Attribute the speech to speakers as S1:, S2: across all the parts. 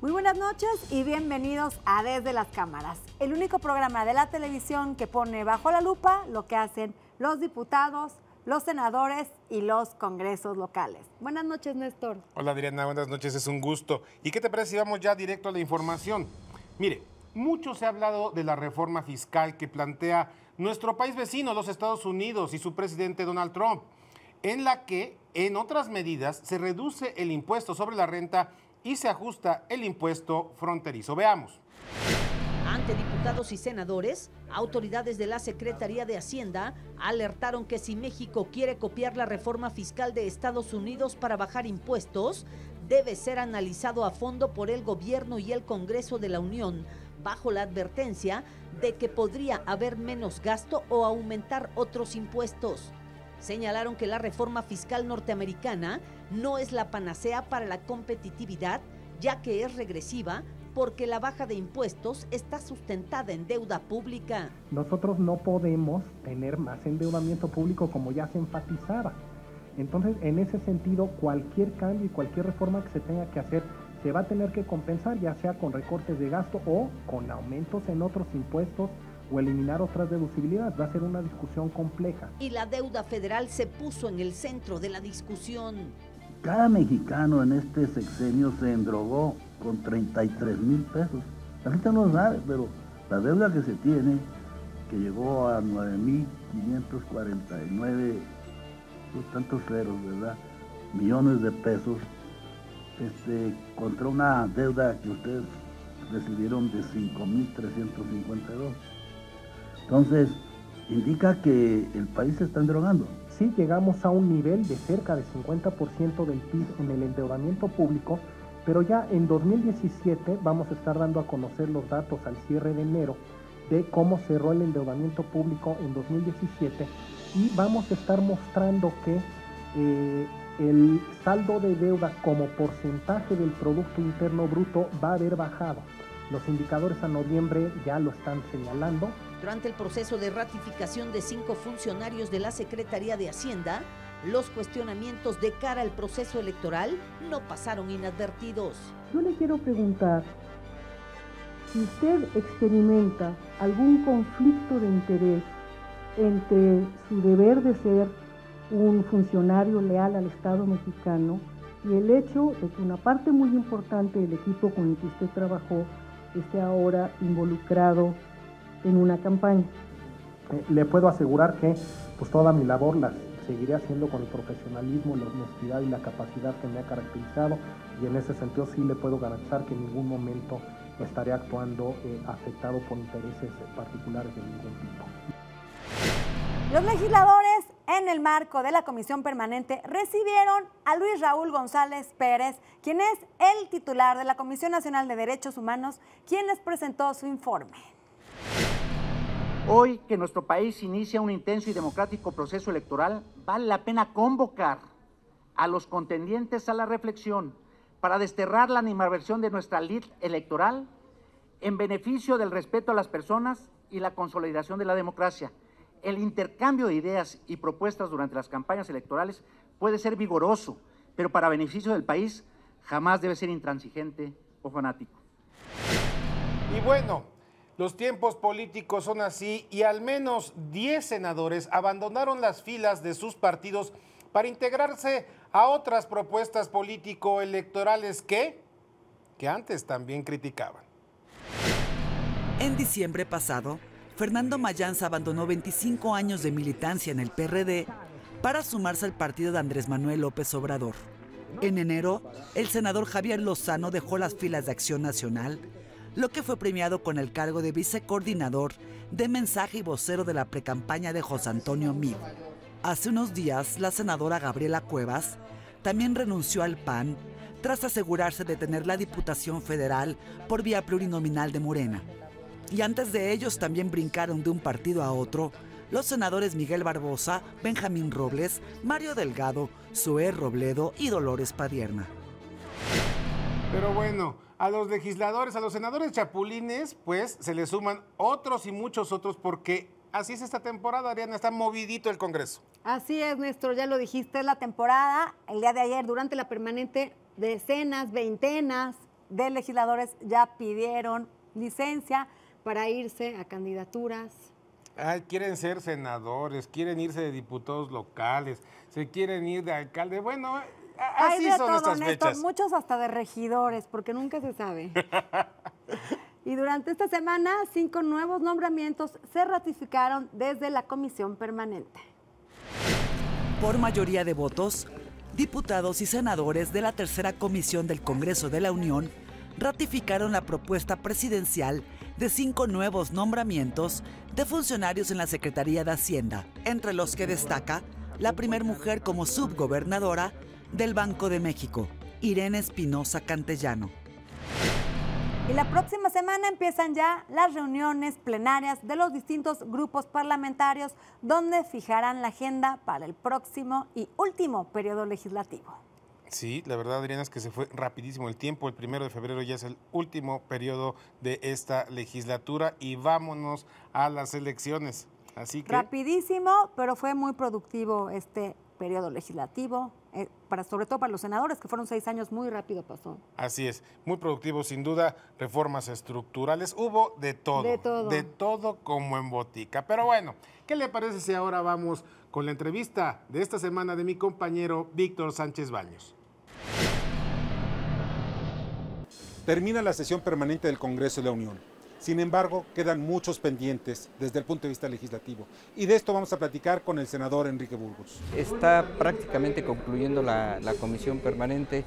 S1: Muy buenas noches y bienvenidos a Desde las Cámaras, el único programa de la televisión que pone bajo la lupa lo que hacen los diputados, los senadores y los congresos locales. Buenas noches, Néstor.
S2: Hola, Adriana, buenas noches, es un gusto. ¿Y qué te parece si vamos ya directo a la información? Mire, mucho se ha hablado de la reforma fiscal que plantea nuestro país vecino, los Estados Unidos, y su presidente Donald Trump, en la que, en otras medidas, se reduce el impuesto sobre la renta y se ajusta el impuesto fronterizo. Veamos.
S3: Ante diputados y senadores, autoridades de la Secretaría de Hacienda alertaron que si México quiere copiar la reforma fiscal de Estados Unidos para bajar impuestos, debe ser analizado a fondo por el gobierno y el Congreso de la Unión, bajo la advertencia de que podría haber menos gasto o aumentar otros impuestos. Señalaron que la reforma fiscal norteamericana no es la panacea para la competitividad, ya que es regresiva, porque la baja de impuestos está sustentada en deuda pública.
S4: Nosotros no podemos tener más endeudamiento público como ya se enfatizaba. Entonces, en ese sentido, cualquier cambio y cualquier reforma que se tenga que hacer se va a tener que compensar, ya sea con recortes de gasto o con aumentos en otros impuestos o eliminar otras deducibilidades. Va a ser una discusión compleja.
S3: Y la deuda federal se puso en el centro de la discusión.
S5: Cada mexicano en este sexenio se endrogó con 33,000 pesos. La gente no lo sabe, pero la deuda que se tiene, que llegó a 9,549, tantos ceros, ¿verdad? Millones de pesos, contra una deuda que ustedes recibieron de 5,352. Entonces, indica que el país se está endrogando.
S4: Sí, llegamos a un nivel de cerca de 50% del PIB en el endeudamiento público, pero ya en 2017 vamos a estar dando a conocer los datos al cierre de enero de cómo cerró el endeudamiento público en 2017 y vamos a estar mostrando que el saldo de deuda como porcentaje del Producto Interno Bruto va a haber bajado. Los indicadores a noviembre ya lo están señalando.
S3: Durante el proceso de ratificación de 5 funcionarios de la Secretaría de Hacienda, los cuestionamientos de cara al proceso electoral no pasaron inadvertidos.
S6: Yo le quiero preguntar si usted experimenta algún conflicto de interés entre su deber de ser un funcionario leal al Estado mexicano y el hecho de que una parte muy importante del equipo con el que usted trabajó esté ahora involucrado en una campaña.
S4: Le puedo asegurar que pues toda mi labor la seguiré haciendo con el profesionalismo, la honestidad y la capacidad que me ha caracterizado, y en ese sentido sí le puedo garantizar que en ningún momento estaré actuando afectado por intereses particulares de ningún tipo.
S1: Los legisladores, en el marco de la Comisión Permanente, recibieron a Luis Raúl González Pérez, quien es el titular de la Comisión Nacional de Derechos Humanos, quien les presentó su informe.
S7: Hoy que nuestro país inicia un intenso y democrático proceso electoral, vale la pena convocar a los contendientes a la reflexión para desterrar la animadversión de nuestra lid electoral en beneficio del respeto a las personas y la consolidación de la democracia. El intercambio de ideas y propuestas durante las campañas electorales puede ser vigoroso, pero para beneficio del país jamás debe ser intransigente o fanático.
S2: Y bueno, los tiempos políticos son así y al menos 10 senadores abandonaron las filas de sus partidos para integrarse a otras propuestas político-electorales que antes también criticaban.
S8: En diciembre pasado, Fernando Mayans abandonó 25 años de militancia en el PRD para sumarse al partido de Andrés Manuel López Obrador. En enero, el senador Javier Lozano dejó las filas de Acción Nacional, lo que fue premiado con el cargo de vicecoordinador de mensaje y vocero de la precampaña de José Antonio Meade. Hace unos días, la senadora Gabriela Cuevas también renunció al PAN tras asegurarse de tener la Diputación Federal por vía plurinominal de Morena. Y antes de ellos también brincaron de un partido a otro los senadores Miguel Barbosa, Benjamín Robles, Mario Delgado, Zoé Robledo y Dolores Padierna.
S2: Pero bueno, a los legisladores, a los senadores chapulines, pues se les suman otros y muchos otros porque así es esta temporada, Ariana, está movidito el Congreso.
S1: Así es, Néstor, ya lo dijiste, es la temporada. El día de ayer, durante la permanente, decenas, veintenas de legisladores ya pidieron licencia para irse a candidaturas.
S2: Ay, quieren ser senadores, quieren irse de diputados locales, se quieren ir de alcalde. Bueno, así
S1: Hay de
S2: son
S1: todo,
S2: estas
S1: Néstor,
S2: fechas.
S1: muchos hasta de regidores, porque nunca se sabe. Y durante esta semana, 5 nuevos nombramientos se ratificaron desde la Comisión Permanente.
S8: Por mayoría de votos, diputados y senadores de la tercera comisión del Congreso de la Unión ratificaron la propuesta presidencial de 5 nuevos nombramientos de funcionarios en la Secretaría de Hacienda, entre los que destaca la primer mujer como subgobernadora del Banco de México, Irene Espinosa Cantellano.
S1: Y la próxima semana empiezan ya las reuniones plenarias de los distintos grupos parlamentarios, donde fijarán la agenda para el próximo y último periodo legislativo.
S2: Sí, la verdad, Adriana, es que se fue rapidísimo el tiempo. El 1 de febrero ya es el último periodo de esta legislatura y vámonos a las elecciones. Así que...
S1: Rapidísimo, pero fue muy productivo este periodo legislativo, sobre todo para los senadores, que fueron 6 años, muy rápido pasó.
S2: Así es, muy productivo sin duda, reformas estructurales, hubo de todo. De todo como en botica. Pero bueno, ¿qué le parece si ahora vamos con la entrevista de esta semana de mi compañero Víctor Sánchez Baños?
S9: Termina la sesión permanente del Congreso de la Unión. Sin embargo, quedan muchos pendientes desde el punto de vista legislativo. Y de esto vamos a platicar con el senador Enrique Burgos.
S10: Está prácticamente concluyendo la comisión permanente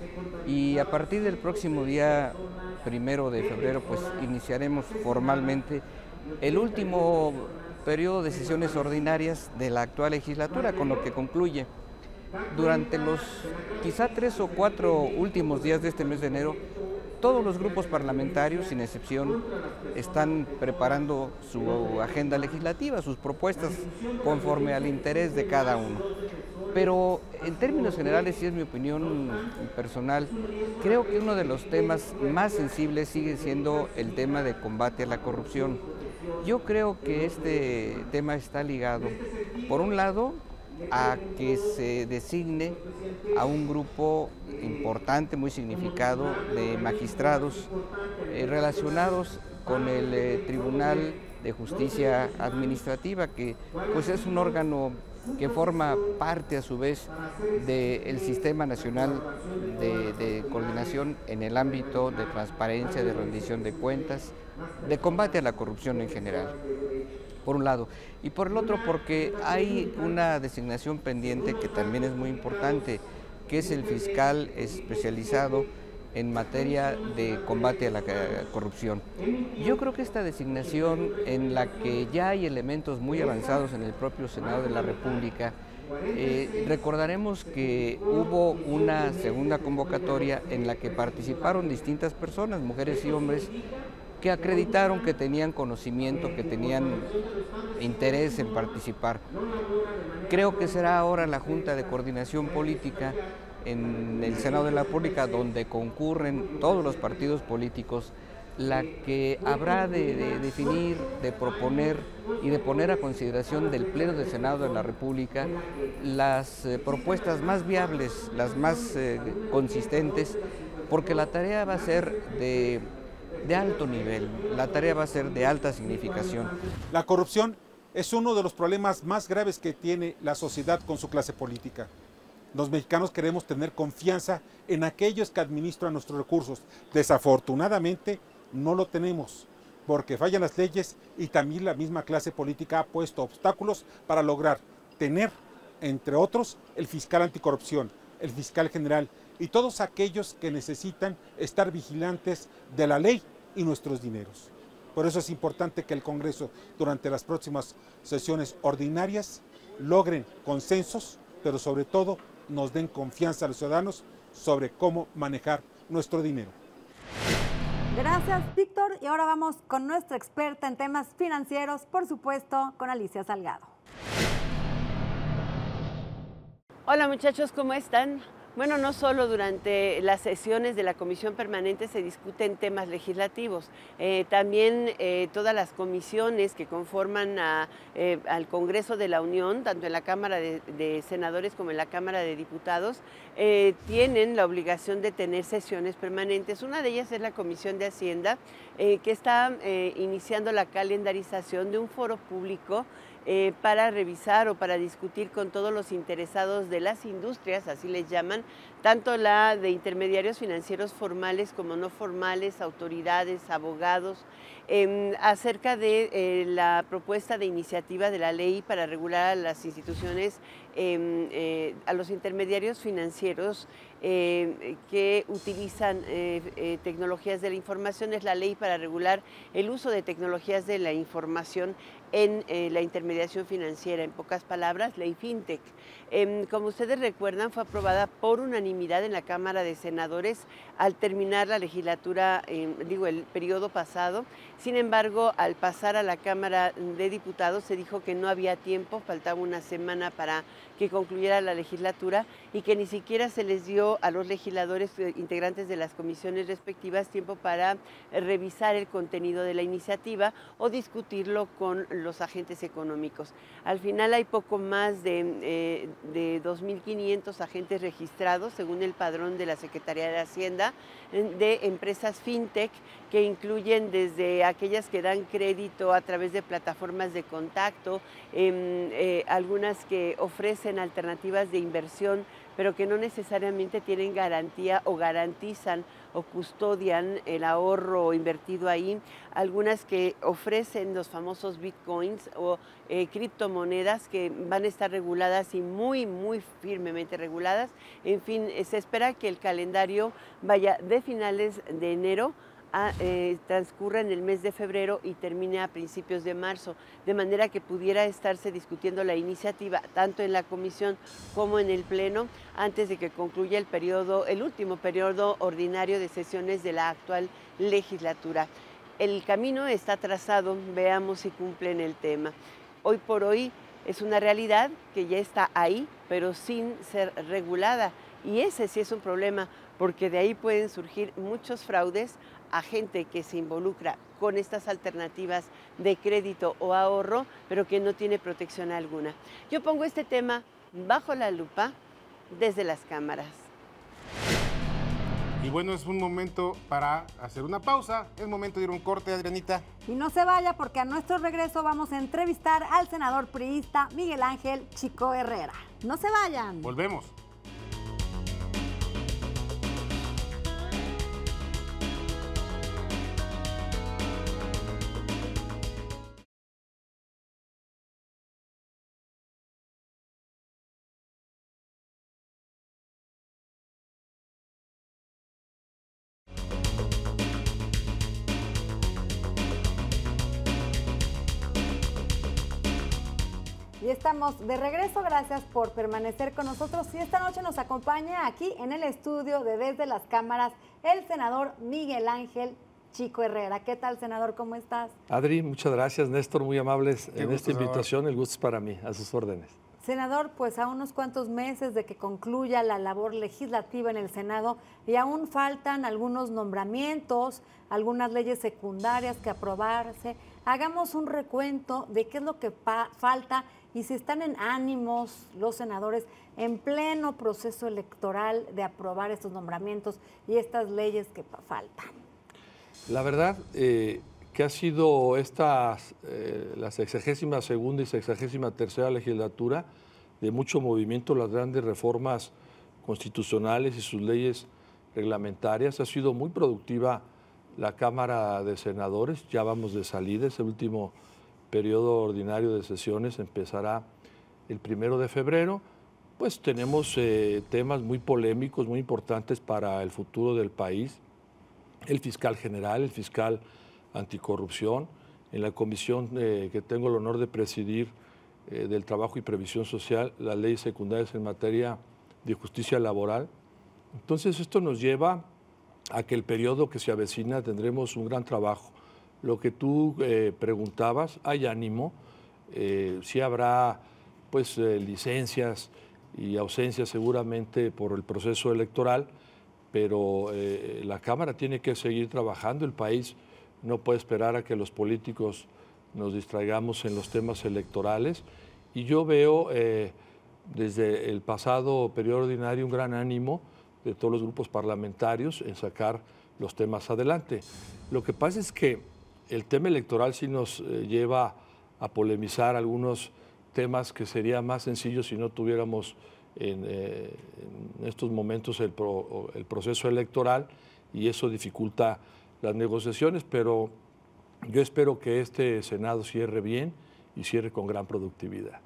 S10: y a partir del próximo día 1 de febrero pues iniciaremos formalmente el último periodo de sesiones ordinarias de la actual legislatura, con lo que concluye. Durante los quizá 3 o 4 últimos días de este mes de enero, todos los grupos parlamentarios, sin excepción, están preparando su agenda legislativa, sus propuestas, conforme al interés de cada uno. Pero en términos generales, y es mi opinión personal, creo que uno de los temas más sensibles sigue siendo el tema de combate a la corrupción. Yo creo que este tema está ligado, por un lado, a que se designe a un grupo importante, muy significado, de magistrados relacionados con el Tribunal de Justicia Administrativa, que pues es un órgano que forma parte a su vez del Sistema Nacional de Coordinación en el ámbito de transparencia, de rendición de cuentas, de combate a la corrupción en general, por un lado. Y por el otro, porque hay una designación pendiente que también es muy importante, que es el fiscal especializado en materia de combate a la corrupción. Yo creo que esta designación, en la que ya hay elementos muy avanzados en el propio Senado de la República, recordaremos que hubo una segunda convocatoria en la que participaron distintas personas, mujeres y hombres, que acreditaron que tenían conocimiento, que tenían interés en participar. Creo que será ahora la Junta de Coordinación Política en el Senado de la República, donde concurren todos los partidos políticos, la que habrá de definir, de proponer y de poner a consideración del Pleno del Senado de la República las propuestas más viables, las más consistentes, porque la tarea va a ser de alto nivel, la tarea va a ser de alta significación.
S9: La corrupción es uno de los problemas más graves que tiene la sociedad con su clase política. Los mexicanos queremos tener confianza en aquellos que administran nuestros recursos. Desafortunadamente no lo tenemos, porque fallan las leyes y también la misma clase política ha puesto obstáculos para lograr tener, entre otros, el fiscal anticorrupción, el fiscal general y todos aquellos que necesitan estar vigilantes de la ley y nuestros dineros. Por eso es importante que el Congreso, durante las próximas sesiones ordinarias, logren consensos, pero sobre todo nos den confianza a los ciudadanos sobre cómo manejar nuestro dinero.
S1: Gracias, Víctor. Y ahora vamos con nuestra experta en temas financieros, por supuesto, con Alicia Salgado.
S11: Hola muchachos, ¿cómo están? Bueno, no solo durante las sesiones de la Comisión Permanente se discuten temas legislativos, también todas las comisiones que conforman al Congreso de la Unión, tanto en la Cámara de Senadores como en la Cámara de Diputados, tienen la obligación de tener sesiones permanentes. Una de ellas es la Comisión de Hacienda, que está iniciando la calendarización de un foro público para revisar o para discutir con todos los interesados de las industrias, así les llaman, tanto la de intermediarios financieros formales como no formales, autoridades, abogados, acerca de la propuesta de iniciativa de la ley para regular a las instituciones, a los intermediarios financieros que utilizan tecnologías de la información. Es la ley para regular el uso de tecnologías de la información en la intermediación financiera, en pocas palabras, ley FinTech. Como ustedes recuerdan, fue aprobada por unanimidad en la Cámara de Senadores al terminar la legislatura, el periodo pasado. Sin embargo, al pasar a la Cámara de Diputados se dijo que no había tiempo, faltaba una semana para que concluyera la legislatura y que ni siquiera se les dio a los legisladores integrantes de las comisiones respectivas tiempo para revisar el contenido de la iniciativa o discutirlo con los agentes económicos. Al final hay poco más de 2.500 agentes registrados, según el padrón de la Secretaría de Hacienda, de empresas FinTech, que incluyen desde aquellas que dan crédito a través de plataformas de contacto, algunas que ofrecen alternativas de inversión, pero que no necesariamente tienen garantía o garantizan o custodian el ahorro invertido ahí, algunas que ofrecen los famosos bitcoins o criptomonedas que van a estar reguladas y muy, muy firmemente reguladas. En fin, se espera que el calendario vaya de finales de enero transcurra en el mes de febrero y termine a principios de marzo, de manera que pudiera estarse discutiendo la iniciativa tanto en la comisión como en el pleno antes de que concluya el último periodo ordinario de sesiones de la actual legislatura. El camino está trazado, veamos si cumplen el tema. Hoy por hoy es una realidad que ya está ahí, pero sin ser regulada, y ese sí es un problema, porque de ahí pueden surgir muchos fraudes a gente que se involucra con estas alternativas de crédito o ahorro, pero que no tiene protección alguna. Yo pongo este tema bajo la lupa desde las cámaras.
S2: Y bueno, es un momento para hacer una pausa, es momento de ir a un corte, Adrianita.
S1: Y no se vaya, porque a nuestro regreso vamos a entrevistar al senador priista Miguel Ángel Chico Herrera. No se vayan.
S2: Volvemos.
S1: Y estamos de regreso, gracias por permanecer con nosotros. Y esta noche nos acompaña aquí en el estudio de Desde las Cámaras el senador Miguel Ángel Chico Herrera. ¿Qué tal, senador? ¿Cómo estás?
S12: Adri, muchas gracias. Néstor, muy amables en esta invitación. El gusto es para mí, a sus órdenes.
S1: Senador, pues a unos cuantos meses de que concluya la labor legislativa en el Senado y aún faltan algunos nombramientos, algunas leyes secundarias que aprobarse. Hagamos un recuento de qué es lo que falta y si están en ánimos los senadores en pleno proceso electoral de aprobar estos nombramientos y estas leyes que faltan.
S12: La verdad que ha sido la 62ª y 63ª legislatura de mucho movimiento, las grandes reformas constitucionales y sus leyes reglamentarias. Ha sido muy productiva la Cámara de Senadores, ya vamos de salida, ese último periodo ordinario de sesiones empezará el 1 de febrero. Pues tenemos temas muy polémicos, muy importantes para el futuro del país. El fiscal general, el fiscal anticorrupción, en la comisión que tengo el honor de presidir del Trabajo y Previsión Social, las leyes secundarias en materia de justicia laboral. Entonces esto nos lleva a que el periodo que se avecina tendremos un gran trabajo. Lo que tú preguntabas, hay ánimo, sí habrá pues licencias y ausencia seguramente por el proceso electoral, pero la Cámara tiene que seguir trabajando. El país no puede esperar a que los políticos nos distraigamos en los temas electorales, y yo veo desde el pasado periodo ordinario un gran ánimo de todos los grupos parlamentarios en sacar los temas adelante. Lo que pasa es que el tema electoral sí nos lleva a polemizar algunos temas que sería más sencillo si no tuviéramos en estos momentos el proceso electoral, y eso dificulta las negociaciones, pero yo espero que este Senado cierre bien y cierre con gran productividad.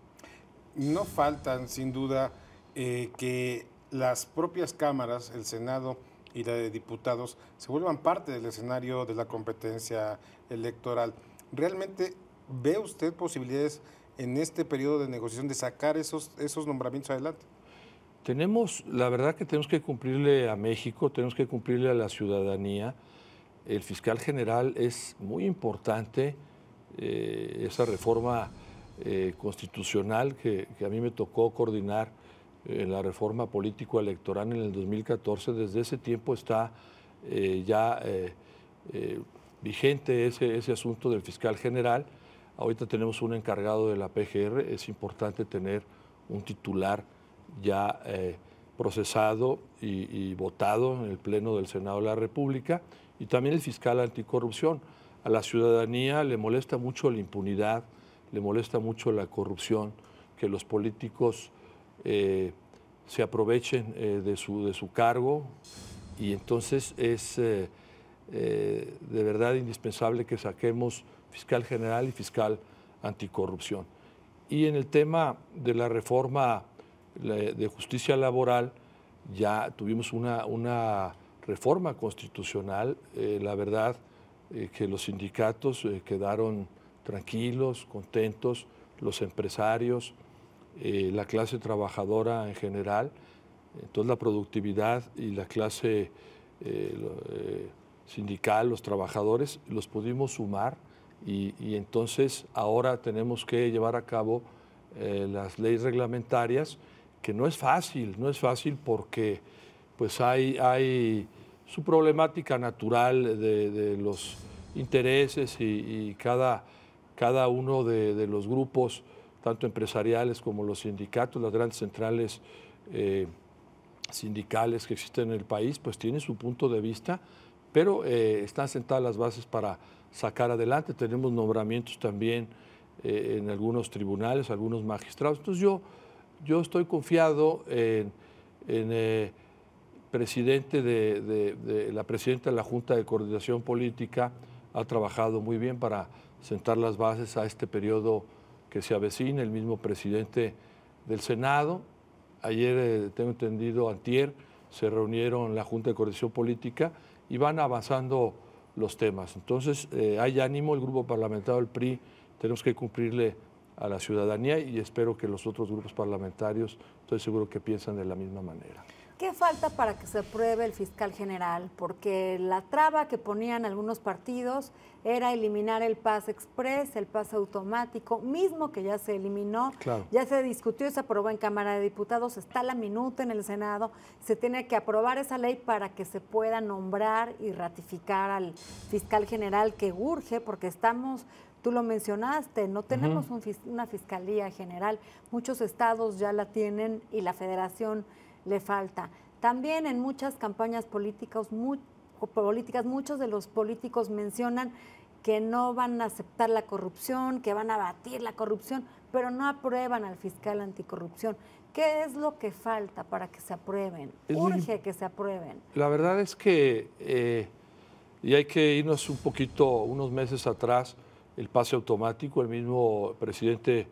S2: No faltan, sin duda, que las propias cámaras, el Senado y la de diputados, se vuelvan parte del escenario de la competencia electoral. ¿Realmente ve usted posibilidades en este periodo de negociación de sacar esos nombramientos adelante?
S12: La verdad que tenemos que cumplirle a México, tenemos que cumplirle a la ciudadanía. El fiscal general es muy importante, esa reforma constitucional que a mí me tocó coordinar en la reforma político-electoral en el 2014, desde ese tiempo está ya vigente ese asunto del fiscal general. Ahorita tenemos un encargado de la PGR, es importante tener un titular ya procesado y votado en el Pleno del Senado de la República, y también el fiscal anticorrupción. A la ciudadanía le molesta mucho la impunidad, le molesta mucho la corrupción, que los políticos se aprovechen de su cargo, y entonces es de verdad indispensable que saquemos fiscal general y fiscal anticorrupción. Y en el tema de la reforma de justicia laboral, ya tuvimos una reforma constitucional. La verdad que los sindicatos quedaron tranquilos, contentos, los empresarios, la clase trabajadora en general. Entonces la productividad y la clase sindical, los trabajadores, los pudimos sumar, y entonces ahora tenemos que llevar a cabo las leyes reglamentarias, que no es fácil porque pues hay su problemática natural de los intereses, y cada uno de los grupos, tanto empresariales como los sindicatos, las grandes centrales sindicales que existen en el país, pues tienen su punto de vista, pero están sentadas las bases para sacar adelante. Tenemos nombramientos también en algunos tribunales, algunos magistrados. Entonces yo estoy confiado en presidente de la presidenta de la Junta de Coordinación Política. Ha trabajado muy bien para sentar las bases a este periodo que se avecina. El mismo presidente del Senado, ayer, tengo entendido, antier, se reunieron la Junta de Coordinación Política y van avanzando los temas. Entonces hay ánimo, el grupo parlamentario del PRI tenemos que cumplirle a la ciudadanía, y espero que los otros grupos parlamentarios, estoy seguro que piensan de la misma manera.
S1: ¿Qué falta para que se apruebe el fiscal general? Porque la traba que ponían algunos partidos era eliminar el pase express, el pase automático, mismo que ya se eliminó, claro. Ya se discutió y se aprobó en Cámara de Diputados, está la minuta en el Senado, se tiene que aprobar esa ley para que se pueda nombrar y ratificar al fiscal general, que urge, porque estamos, tú lo mencionaste, no tenemos una fiscalía general, muchos estados ya la tienen y la federación le falta. También en muchas campañas políticas, muchos de los políticos mencionan que no van a aceptar la corrupción, que van a abatir la corrupción, pero no aprueban al fiscal anticorrupción. ¿Qué es lo que falta para que se aprueben? Urge que se aprueben.
S12: La verdad es que, y hay que irnos un poquito, unos meses atrás, el pase automático, el mismo presidente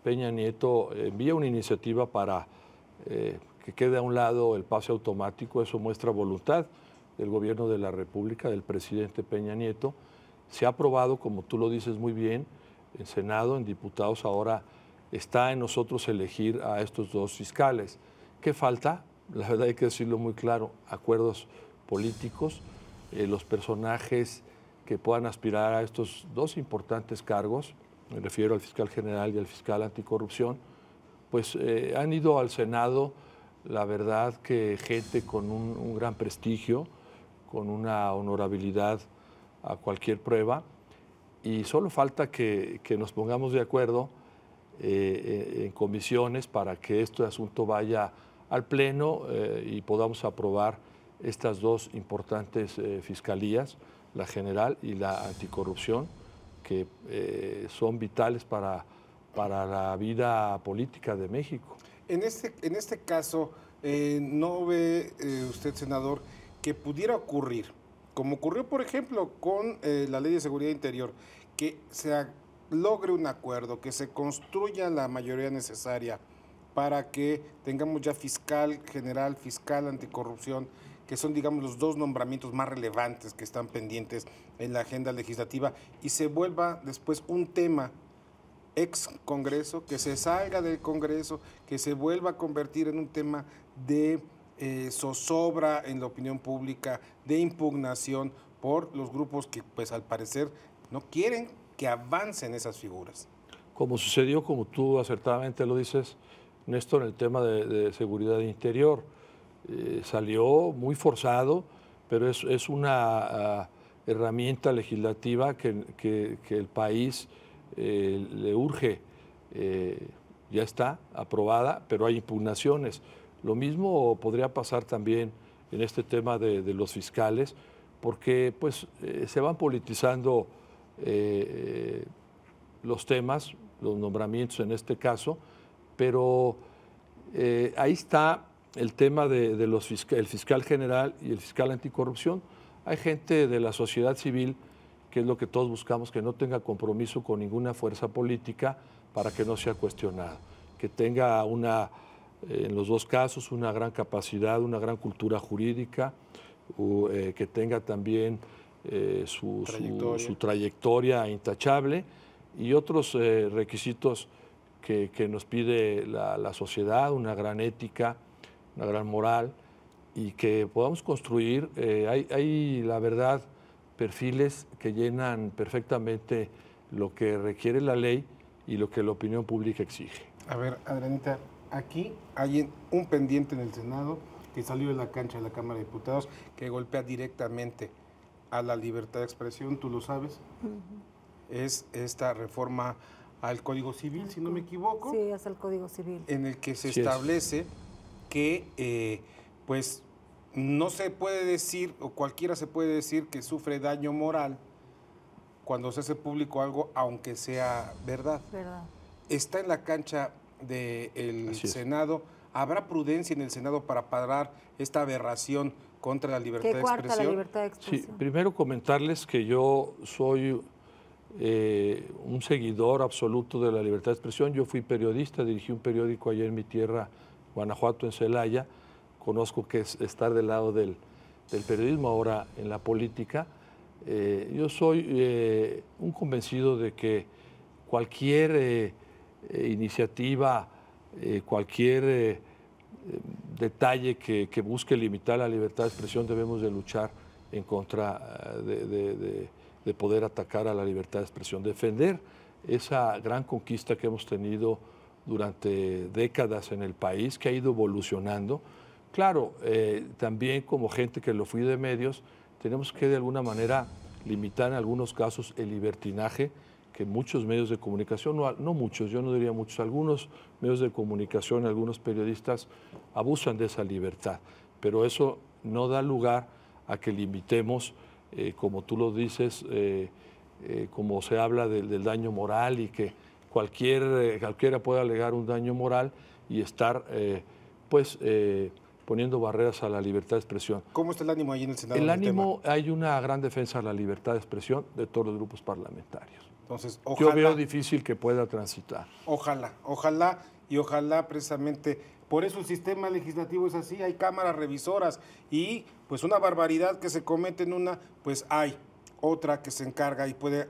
S12: Peña Nieto envía una iniciativa para que quede a un lado el pase automático. Eso muestra voluntad del gobierno de la República, del presidente Peña Nieto. Se ha aprobado, como tú lo dices muy bien, en Senado, en diputados. Ahora está en nosotros elegir a estos dos fiscales. ¿Qué falta? La verdad hay que decirlo muy claro, acuerdos políticos, los personajes que puedan aspirar a estos dos importantes cargos, me refiero al fiscal general y al fiscal anticorrupción, pues han ido al Senado, la verdad que gente con un gran prestigio, con una honorabilidad a cualquier prueba, y solo falta que nos pongamos de acuerdo en comisiones para que este asunto vaya al Pleno y podamos aprobar estas dos importantes fiscalías, la general y la anticorrupción, que son vitales para la vida política de México.
S2: En este caso, ¿no ve usted, senador, que pudiera ocurrir, como ocurrió, por ejemplo, con la Ley de Seguridad Interior, que se logre un acuerdo, que se construya la mayoría necesaria para que tengamos ya fiscal general, fiscal anticorrupción, que son, digamos, los dos nombramientos más relevantes que están pendientes en la agenda legislativa, y se vuelva después un tema ex Congreso, que se salga del Congreso, que se vuelva a convertir en un tema de zozobra en la opinión pública, de impugnación por los grupos que, pues, al parecer no quieren que avancen esas figuras?
S12: Como sucedió, como tú acertadamente lo dices, Néstor, en el tema de seguridad interior. Salió muy forzado, pero es una herramienta legislativa que el país le urge. Ya está aprobada, pero hay impugnaciones. Lo mismo podría pasar también en este tema de los fiscales, porque pues, se van politizando los temas, los nombramientos en este caso, pero ahí está el tema el fiscal general y el fiscal anticorrupción. Hay gente de la sociedad civil, que es lo que todos buscamos, que no tenga compromiso con ninguna fuerza política para que no sea cuestionado, que tenga en los dos casos, una gran capacidad, una gran cultura jurídica, que tenga también su trayectoria intachable y otros requisitos que nos pide la sociedad, una gran ética, una gran moral, y que podamos construir. Hay, la verdad, perfiles que llenan perfectamente lo que requiere la ley y lo que la opinión pública exige.
S2: A ver, Adrianita, aquí hay un pendiente en el Senado que salió de la cancha de la Cámara de Diputados, que golpea directamente a la libertad de expresión, tú lo sabes. Es esta reforma al Código Civil, si no me equivoco.
S1: Sí, es el Código Civil.
S2: En el que se establece que, pues, no se puede decir, o cualquiera se puede decir, que sufre daño moral cuando se hace público algo, aunque sea verdad. Está en la cancha del Senado. ¿Habrá prudencia en el Senado para parar esta aberración contra la libertad de expresión?
S1: La libertad de expresión?
S12: Sí, primero comentarles que yo soy un seguidor absoluto de la libertad de expresión. Yo fui periodista, dirigí un periódico allá en mi tierra, Guanajuato, en Celaya. Conozco que es estar del lado del periodismo, ahora en la política. Yo soy un convencido de que cualquier iniciativa, cualquier detalle que busque limitar la libertad de expresión, debemos de luchar en contra de poder atacar a la libertad de expresión, defender esa gran conquista que hemos tenido durante décadas en el país, que ha ido evolucionando. Claro, también como gente que lo fui de medios, tenemos que de alguna manera limitar en algunos casos el libertinaje que muchos medios de comunicación, no muchos, yo no diría muchos, algunos medios de comunicación, algunos periodistas abusan de esa libertad, pero eso no da lugar a que limitemos, como tú lo dices, como se habla del daño moral y que cualquiera pueda alegar un daño moral y estar poniendo barreras a la libertad de expresión.
S2: ¿Cómo está el ánimo ahí en el Senado?
S12: El ánimo, hay una gran defensa de la libertad de expresión de todos los grupos parlamentarios.
S2: Entonces, ojalá,
S12: yo veo difícil que pueda transitar.
S2: Ojalá precisamente, por eso el sistema legislativo es así, hay cámaras revisoras y pues una barbaridad que se comete en una, pues hay otra que se encarga y puede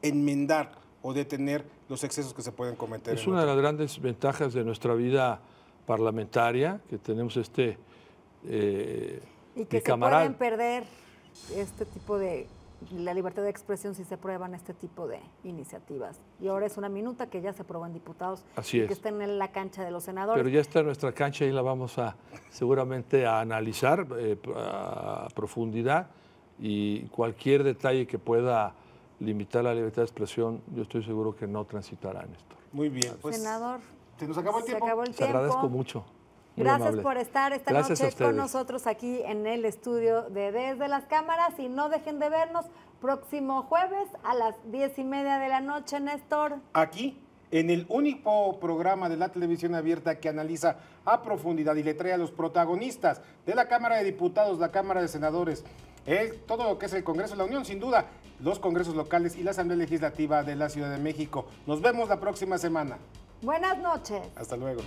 S2: enmendar o detener los excesos que se pueden cometer.
S12: Es una de las grandes ventajas de nuestra vida parlamentaria, que tenemos
S1: y que se pueden perder este tipo de la libertad de expresión si se prueban este tipo de iniciativas. Y ahora es una minuta que ya se aprobó en diputados.
S12: Así es.
S1: Que está en la cancha de los senadores.
S12: Pero ya está en nuestra cancha y la vamos a seguramente a analizar a profundidad, y cualquier detalle que pueda limitar la libertad de expresión, yo estoy seguro que no transitará, Néstor.
S2: Muy bien. Pues,
S1: senador,
S2: se nos acabó el tiempo.
S12: Se agradezco mucho. Muy
S1: Gracias
S12: amable.
S1: por estar esta
S12: Gracias
S1: noche con nosotros aquí en el estudio de Desde las Cámaras, y no dejen de vernos próximo jueves a las 10:30 de la noche, Néstor.
S2: Aquí, en el único programa de la televisión abierta que analiza a profundidad y le trae a los protagonistas de la Cámara de Diputados, la Cámara de Senadores, todo lo que es el Congreso de la Unión, sin duda, los congresos locales y la Asamblea Legislativa de la Ciudad de México. Nos vemos la próxima semana.
S1: Buenas noches.
S2: Hasta luego.